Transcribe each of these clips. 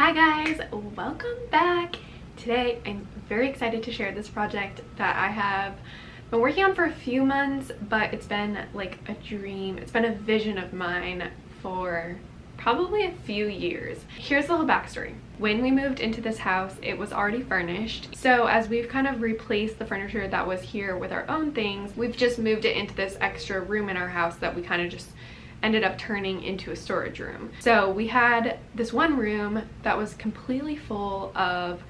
Hi guys, welcome back. Today I'm very excited to share this project that I have been working on for a few months, but it's been like a dream. It's been a vision of mine for probably a few years. Here's the whole backstory. When we moved into this house, it was already furnished. So as we've kind of replaced the furniture that was here with our own things, we've just moved it into this extra room in our house that we kind of just ended up turning into a storage room. So we had this one room that was completely full of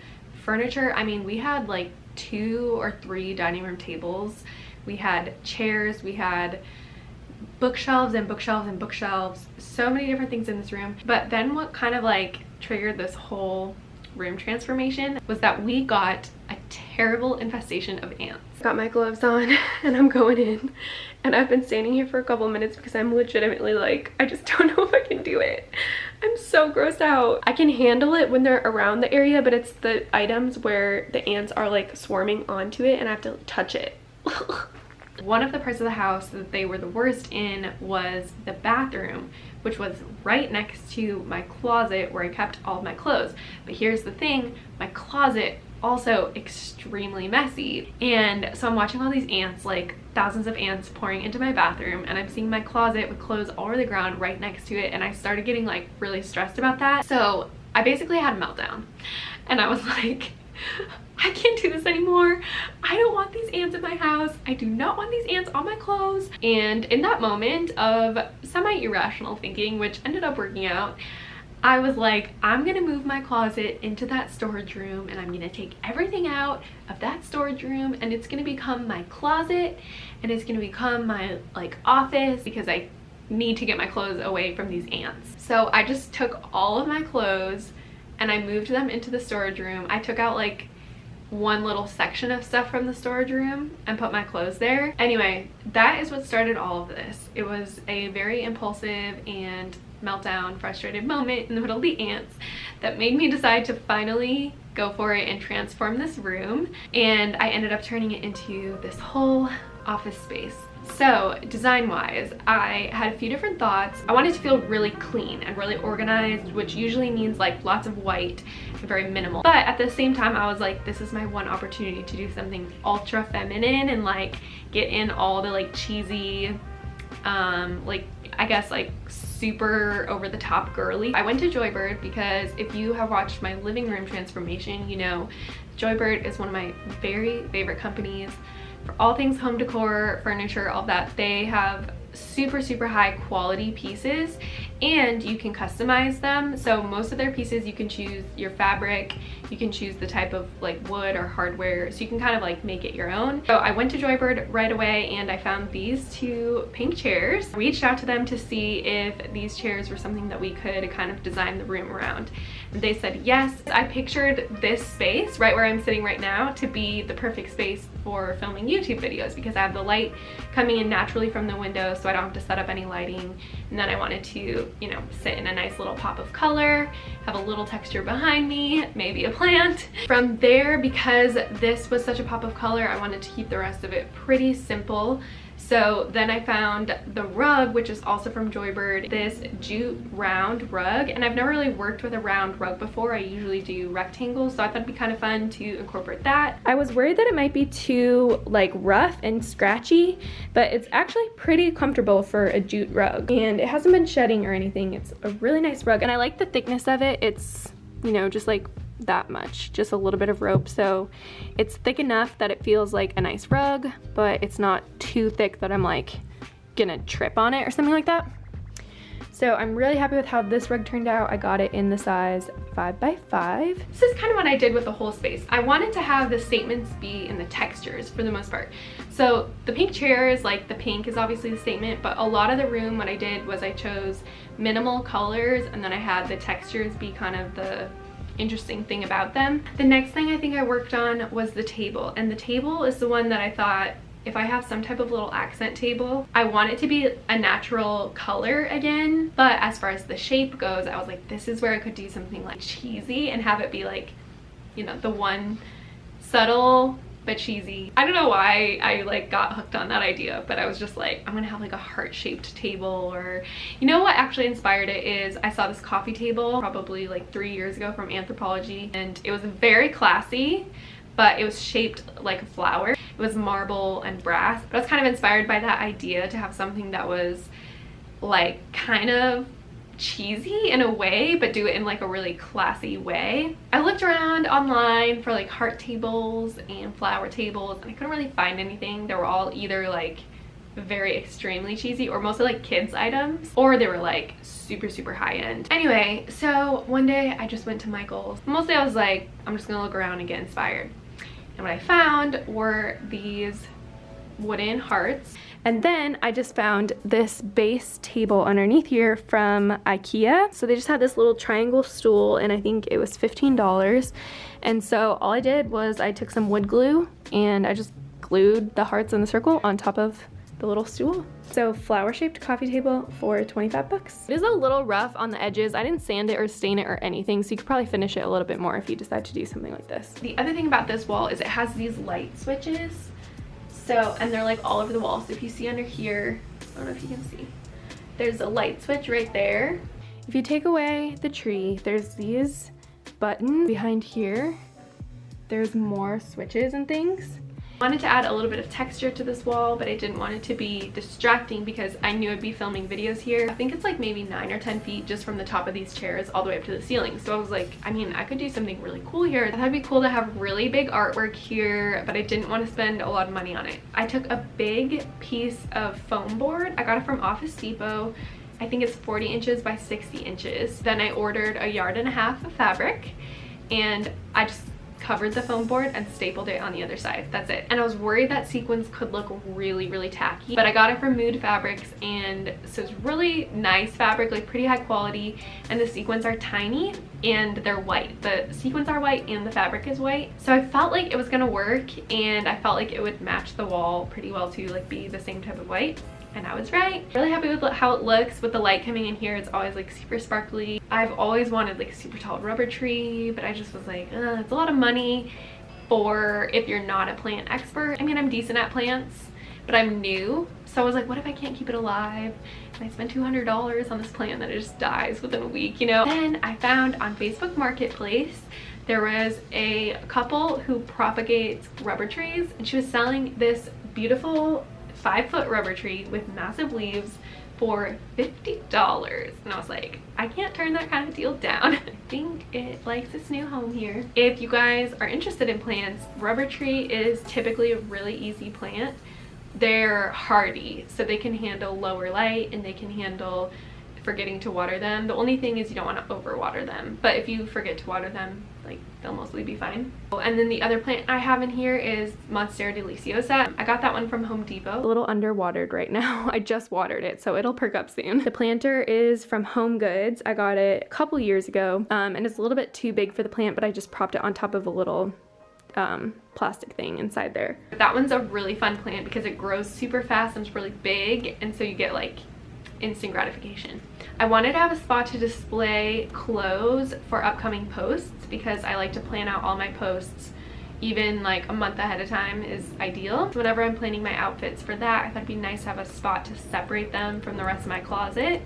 furniture. I mean, we had like 2 or 3 dining room tables. We had chairs, we had bookshelves and bookshelves and bookshelves, so many different things in this room. But then what kind of like triggered this whole room transformation was that we got a terrible infestation of ants. Got my gloves on and I'm going in, and I've been standing here for a couple minutes because I'm legitimately like, I just don't know if I can do it. I'm so grossed out. I can handle it when they're around the area, but it's the items where the ants are like swarming onto it and I have to touch it. One of the parts of the house that they were the worst in was the bathroom, which was right next to my closet where I kept all of my clothes. But here's the thing, my closet also extremely messy. And so I'm watching all these ants, like thousands of ants pouring into my bathroom, and I'm seeing my closet with clothes all over the ground right next to it, and I started getting like really stressed about that. So I basically had a meltdown and I was like, I can't do this anymore. I don't want these ants in my house. I do not want these ants on my clothes. And in that moment of semi-irrational thinking, which ended up working out, I was like, I'm gonna move my closet into that storage room, and I'm gonna take everything out of that storage room, and it's gonna become my closet, and it's gonna become my like office, because I need to get my clothes away from these ants. So I just took all of my clothes and I moved them into the storage room. I took out like one little section of stuff from the storage room and put my clothes there. Anyway, that is what started all of this. It was a very impulsive and meltdown, frustrated moment in the middle of the ants that made me decide to finally go for it and transform this room. And I ended up turning it into this whole office space. So design-wise, I had a few different thoughts. I wanted to feel really clean and really organized, which usually means like lots of white and very minimal. But at the same time, I was like, this is my one opportunity to do something ultra feminine and like get in all the like cheesy, like I guess like super over the top girly. I went to Joybird because if you have watched my living room transformation, you know Joybird is one of my very favorite companies for all things home decor, furniture, all that. They have super high quality pieces and you can customize them. So most of their pieces you can choose your fabric, you can choose the type of like wood or hardware, so you can kind of like make it your own. So I went to Joybird right away and I found these 2 pink chairs. I reached out to them to see if these chairs were something that we could kind of design the room around. And they said yes. I pictured this space right where I'm sitting right now to be the perfect space for filming YouTube videos because I have the light coming in naturally from the window, so I don't have to set up any lighting. And then I wanted to, you know, sit in a nice little pop of color, have a little texture behind me, maybe a plant. From there, because this was such a pop of color, I wanted to keep the rest of it pretty simple. So then I found the rug, which is also from Joybird, this jute round rug. And I've never really worked with a round rug before. I usually do rectangles, so I thought it'd be kind of fun to incorporate that. I was worried that it might be too like rough and scratchy, but it's actually pretty comfortable for a jute rug. And it hasn't been shedding or anything. It's a really nice rug, and I like the thickness of it. It's, you know, just like that much, just a little bit of rope, so it's thick enough that it feels like a nice rug, but it's not too thick that I'm like gonna trip on it or something like that. So I'm really happy with how this rug turned out. I got it in the size 5x5. This is kind of what I did with the whole space. I wanted to have the statements be in the textures for the most part. So the pink chairs, like the pink is obviously the statement, but a lot of the room, what I did was I chose minimal colors, and then I had the textures be kind of the interesting thing about them. The next thing I think I worked on was the table, and the table is the one that I thought, if I have some type of little accent table, I want it to be a natural color again. But as far as the shape goes, I was like, this is where I could do something like cheesy and have it be like, you know, the one subtle but cheesy. I don't know why I like got hooked on that idea, but I was just like, I'm gonna have like a heart-shaped table. Or you know what actually inspired it is I saw this coffee table probably like 3 years ago from Anthropologie, and it was very classy, but it was shaped like a flower. It was marble and brass, but I was kind of inspired by that idea to have something that was like kind of cheesy in a way, but do it in like a really classy way. I looked around online for like heart tables and flower tables, and I couldn't really find anything. They were all either like very extremely cheesy or mostly like kids items, or they were like super high end. Anyway, so one day I just went to Michael's. Mostly I was like, I'm just gonna look around and get inspired. And what I found were these wooden hearts. And then I just found this base table underneath here from IKEA. So they just had this little triangle stool, and I think it was $15. And so all I did was I took some wood glue and I just glued the hearts in the circle on top of the little stool. So flower-shaped coffee table for 25 bucks. It is a little rough on the edges. I didn't sand it or stain it or anything, so you could probably finish it a little bit more if you decide to do something like this. The other thing about this wall is it has these light switches. So, and they're like all over the wall. So if you see under here, I don't know if you can see, there's a light switch right there. If you take away the tree, there's these buttons behind here. There's more switches and things. I wanted to add a little bit of texture to this wall, but I didn't want it to be distracting because I knew I'd be filming videos here. I think it's like maybe 9 or 10 feet just from the top of these chairs all the way up to the ceiling. So I was like, I mean, I could do something really cool here. I thought it'd be cool to have really big artwork here, but I didn't want to spend a lot of money on it. I took a big piece of foam board. I got it from Office Depot. I think it's 40 inches by 60 inches. Then I ordered 1.5 yards of fabric, and I just covered the foam board and stapled it on the other side. That's it. And I was worried that sequins could look really tacky, but I got it from Mood Fabrics, and so it's really nice fabric, like pretty high quality, and the sequins are tiny and they're white. The sequins are white and the fabric is white, so I felt like it was gonna work, and I felt like it would match the wall pretty well to like be the same type of white. And I was right. Really happy with how it looks with the light coming in here. It's always like super sparkly. I've always wanted like a super tall rubber tree, but I just was like, it's a lot of money for if you're not a plant expert. I mean, I'm decent at plants, but I'm new. So I was like, what if I can't keep it alive? And I spent $200 on this plant that it just dies within a week, you know? Then I found on Facebook Marketplace, there was a couple who propagates rubber trees, and she was selling this beautiful 5-foot rubber tree with massive leaves for $50, and I was like, I can't turn that kind of deal down. I think it likes its new home here. If you guys are interested in plants, rubber tree is typically a really easy plant. They're hardy, so they can handle lower light, and they can handle forgetting to water them. The only thing is you don't want to overwater them, but if you forget to water them, like, they'll mostly be fine. And then the other plant I have in here is Monstera Deliciosa. I got that one from Home Depot. A little underwatered right now. I just watered it, so it'll perk up soon. The planter is from Home Goods. I got it a couple years ago, and it's a little bit too big for the plant, but I just propped it on top of a little plastic thing inside there. That one's a really fun plant because it grows super fast and it's really big, and so you get like instant gratification. I wanted to have a spot to display clothes for upcoming posts because I like to plan out all my posts even like a month ahead of time is ideal. So whenever I'm planning my outfits for that, I thought it'd be nice to have a spot to separate them from the rest of my closet.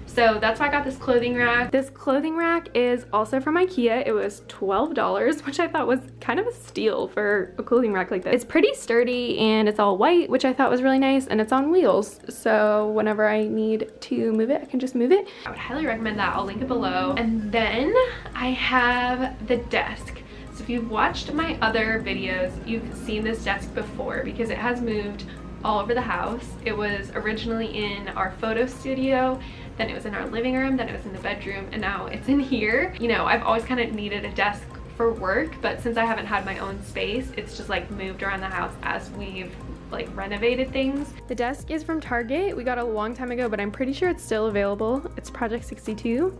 So that's why I got this clothing rack. This clothing rack is also from IKEA. It was $12, which I thought was kind of a steal for a clothing rack like this. It's pretty sturdy and it's all white, which I thought was really nice, and it's on wheels. So whenever I need to move it, I can just move it. I would highly recommend that. I'll link it below. And then I have the desk. So if you've watched my other videos, you've seen this desk before because it has moved all over the house. It was originally in our photo studio, then it was in our living room, then it was in the bedroom, and now it's in here. You know, I've always kind of needed a desk for work, but since I haven't had my own space, it's just like moved around the house as we've like renovated things. The desk is from Target. We got it a long time ago, but I'm pretty sure it's still available. It's Project 62.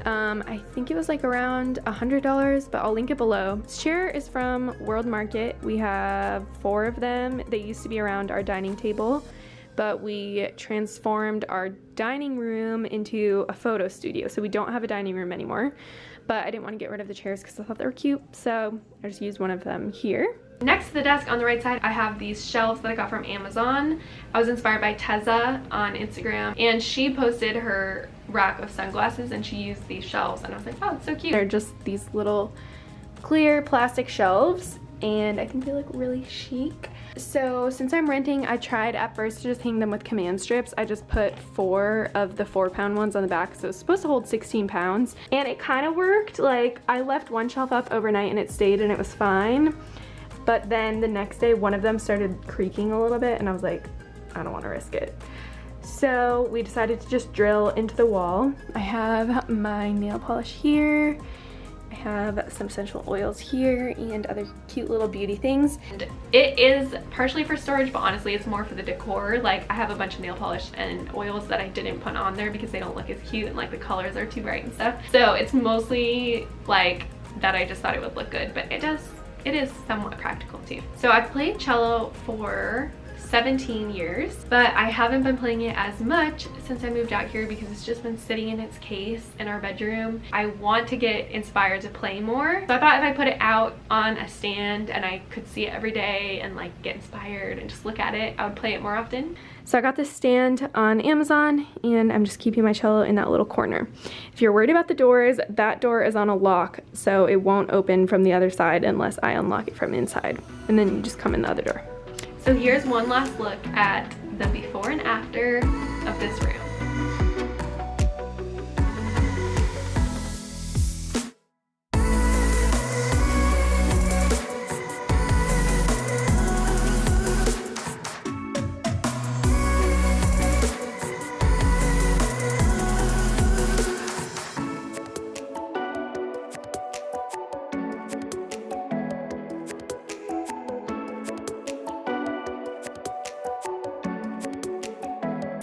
I think it was like around $100, but I'll link it below. This chair is from World Market. We have 4 of them. They used to be around our dining table, but we transformed our dining room into a photo studio, so we don't have a dining room anymore. but I didn't want to get rid of the chairs because I thought they were cute, so I just used one of them here. Next to the desk on the right side, I have these shelves that I got from Amazon. I was inspired by Teza on Instagram, and she posted her rack of sunglasses and she used these shelves, and I was like, oh, it's so cute. They're just these little clear plastic shelves, and I think they look really chic. So since I'm renting, I tried at first to just hang them with command strips. I just put 4 of the 4-pound ones on the back, so it's supposed to hold 16 pounds. And it kind of worked. Like, I left one shelf up overnight and it stayed and it was fine. But then the next day, one of them started creaking a little bit and I was like, I don't want to risk it. So we decided to just drill into the wall. I have my nail polish here. I have some essential oils here and other cute little beauty things. And it is partially for storage, but honestly it's more for the decor. Like, I have a bunch of nail polish and oils that I didn't put on there because they don't look as cute and like the colors are too bright and stuff. So it's mostly like that I just thought it would look good, but it is somewhat practical too. So I've played cello for 17 years, but I haven't been playing it as much since I moved out here because it's just been sitting in its case in our bedroom. I want to get inspired to play more, so I thought if I put it out on a stand and I could see it every day and like get inspired and just look at it, I would play it more often. So I got this stand on Amazon and I'm just keeping my cello in that little corner. If you're worried about the doors, that door is on a lock, so it won't open from the other side unless I unlock it from inside, and then you just come in the other door. So here's one last look at the before and after of this room.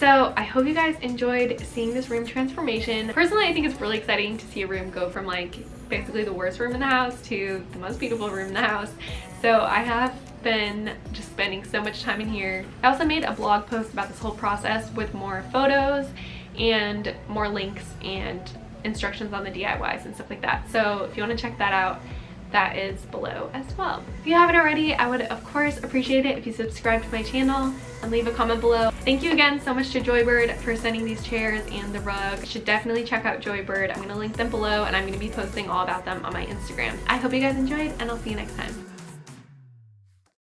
So I hope you guys enjoyed seeing this room transformation. Personally, I think it's really exciting to see a room go from like basically the worst room in the house to the most beautiful room in the house. So I have been just spending so much time in here. I also made a blog post about this whole process with more photos and more links and instructions on the DIYs and stuff like that. So if you want to check that out, that is below as well. If you haven't already, I would of course appreciate it if you subscribe to my channel and leave a comment below. Thank you again so much to Joybird for sending these chairs and the rug. You should definitely check out Joybird. I'm going to link them below and I'm going to be posting all about them on my Instagram. I hope you guys enjoyed and I'll see you next time.